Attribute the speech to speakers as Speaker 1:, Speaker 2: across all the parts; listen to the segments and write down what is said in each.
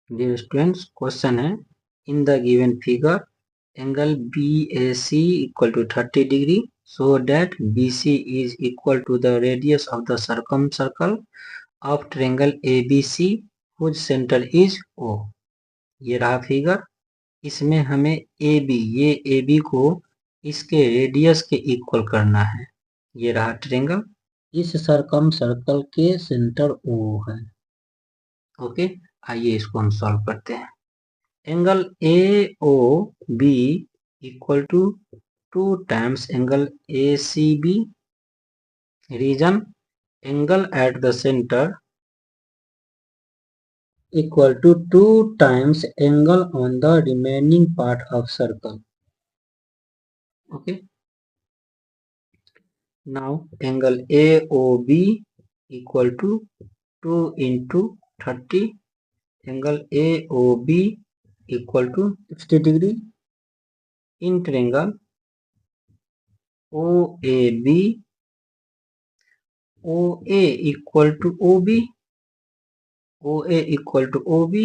Speaker 1: Dear students, question है in the given figure angle BAC equal to 30 degree so that BC is equal to the radius of the circumcircle of triangle ABC whose center is O। ये रहा figure. इसमें हमें ये AB को इसके radius के equal करना है। ये रहा ट्रायंगल, इस सर्कल के सेंटर O है। ओके, आइए इसको हम सॉल्व करते हैं। Angle AOB equal to 2 times angle ACB। Reason angle at the centre equal to 2 times angle on the remaining part of circle. Okay, now angle AOB equal to 2 into 30। Angle AOB equal to 60 degree in triangle OAB OA equal to OB, OA equal to OB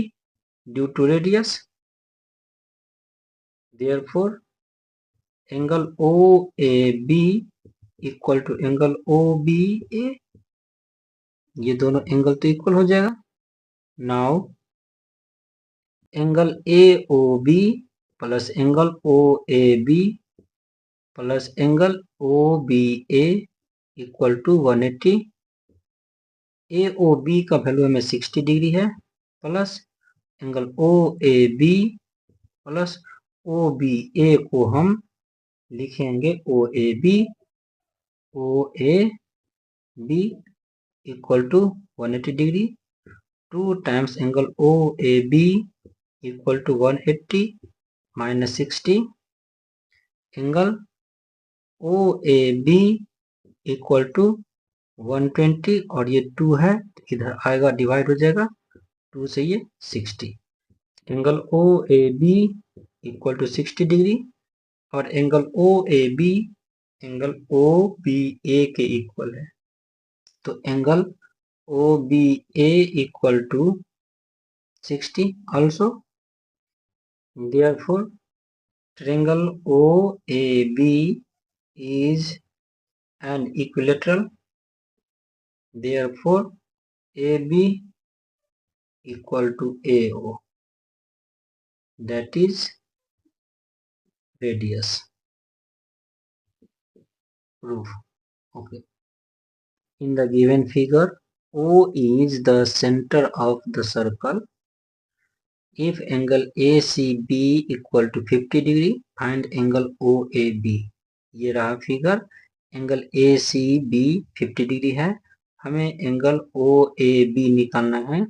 Speaker 1: due to radius. Therefore, angle OAB equal to angle OBA। ये दोनों angle तो equal हो जाएगा। Now angle AOB plus angle OAB plus angle OBA equal to 180। AOB का value हमें 60 डिग्री है, plus angle OAB plus OBA को हम लिखेंगे OAB equal to 180 degree. 2 times angle OAB equal to 180 minus 60। Angle OAB equal to 120 और ये 2 है, इधर आएगा डिवाइड हो जाएगा, 2 से ये 60। Angle OAB equal to 60 degree और एंगल OAB एंगल OBA के इक्वल है। तो angle OBA equal to 60 also। Therefore, triangle OAB is an equilateral। Therefore, AB equal to AO, that is radius। Proof. Okay. In the given figure, O is the center of the circle. If angle ACB equal to 50 degree, find angle OAB। ये रहा figure. Angle ACB 50 degree है, हमें angle OAB निकालना है,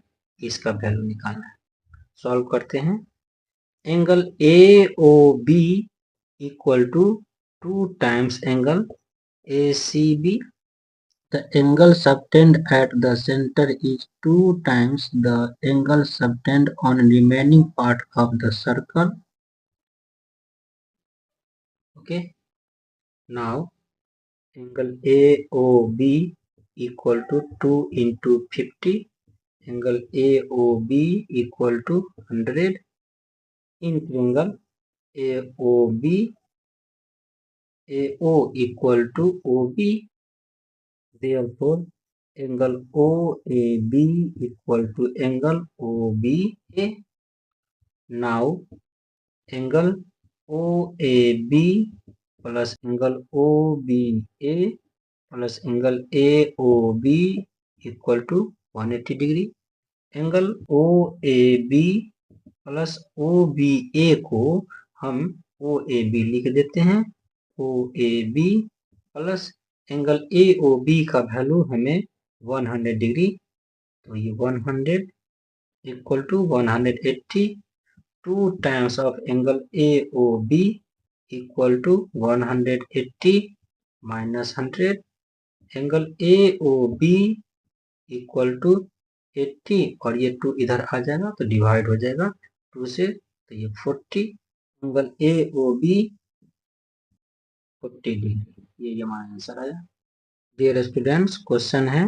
Speaker 1: इसका value निकालना है। Solve करते हैं। Angle AOB equal to 2 times angle ACB। The angle subtend at the center is 2 times the angle subtend on remaining part of the circle। Okay, now angle AOB equal to 2 into 50। angle AOB equal to 100 in triangle AOB AO equal to OB। Therefore, angle OAB equal to angle OBA। Now, angle OAB plus angle OBA plus angle AOB equal to 180 degree. Angle OAB plus OBA को हम OAB लिख देते हैं। OAB plus angle AOB का value हमें 100 degree, तो ये 100 equal to 180। 2 times of angle AOB equal to 180 minus 100। Angle AOB equal to 80 और ये 2 इधर आ जाएगा तो डिवाइड हो जाएगा 2 से, तो ये 40। एंगल AOB 40 डिग्री, ये हमारा आंसर आया। डियर स्टूडेंट्स, क्वेश्चन है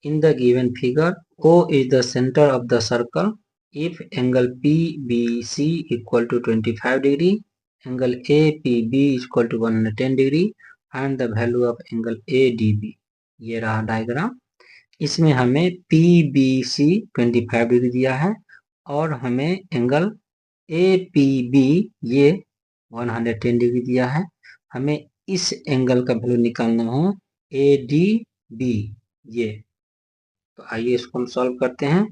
Speaker 1: in the given figure O is the center of the circle। if angle PBC equal to 25 degree, angle APB is equal to 110 degree and the value of angle ADB। ये रहा diagram. इसमें हमें PBC 25 degree दिया है और हमें angle APB ये 110 degree दिया है। हमें इस एंगल का वैल्यू निकालना है ADB ये। तो आइए इसको हम सॉल्व करते हैं।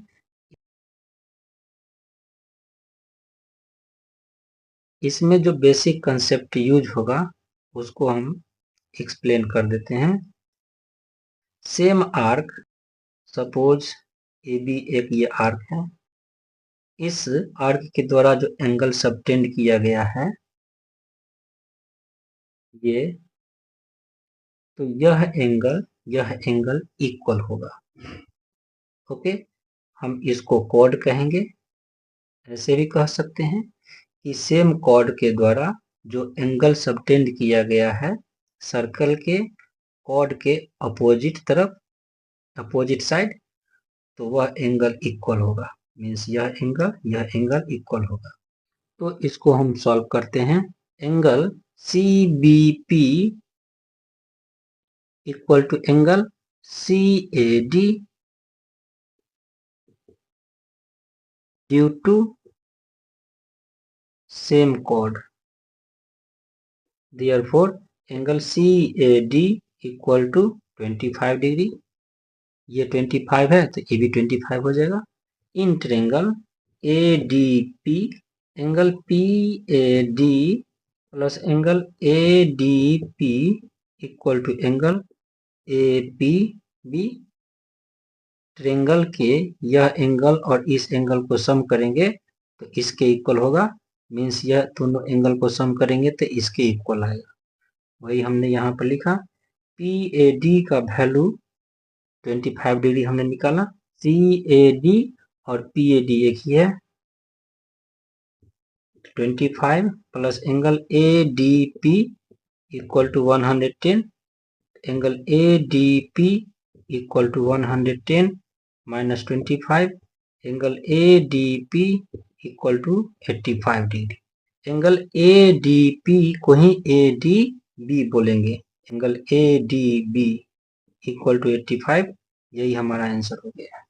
Speaker 1: इसमें जो बेसिक कंसेप्ट यूज होगा उसको हम एक्सप्लेन कर देते हैं। सेम आर्क, सपोज AB एक ये आर्क है, इस आर्क के द्वारा जो एंगल सबटेंड किया गया है ये, तो यह एंगल इक्वल होगा। ओके, हम इसको कॉर्ड कहेंगे। ऐसे भी कह सकते हैं कि सेम कॉर्ड के द्वारा जो एंगल सबटेंड किया गया है सर्कल के कॉर्ड के अपोजिट तरफ, अपोजिट साइड, तो वह एंगल इक्वल होगा। मीन्स यह एंगल इक्वल होगा। तो इसको हम सॉल्व करते हैं। Angle CBP equal to angle CAD due to same chord. Therefore angle CAD equal to 25 degree. ये 25 है तो ये भी 25 हो जाएगा। In triangle ADP, angle PAD plus angle ADP equal to angle APB। Triangle के यह एंगल और इस एंगल को सम करेंगे तो इसके इक्वल होगा। मीन्स यह दोनों एंगल को सम करेंगे तो इसके इक्वल आएगा। वही हमने यहाँ पर लिखा। PAD का वैल्यू 25 डिग्री हमने निकाला। CAD और PAD एक ही है। 25 plus angle ADP equal to 110। Angle ADP equal to 110 minus 25। Angle ADP equal to 85 degree. Angle ADP को ही ADB बोलेंगे। एंगल ADB इक्वल टू 85, यही हमारा आंसर हो गया।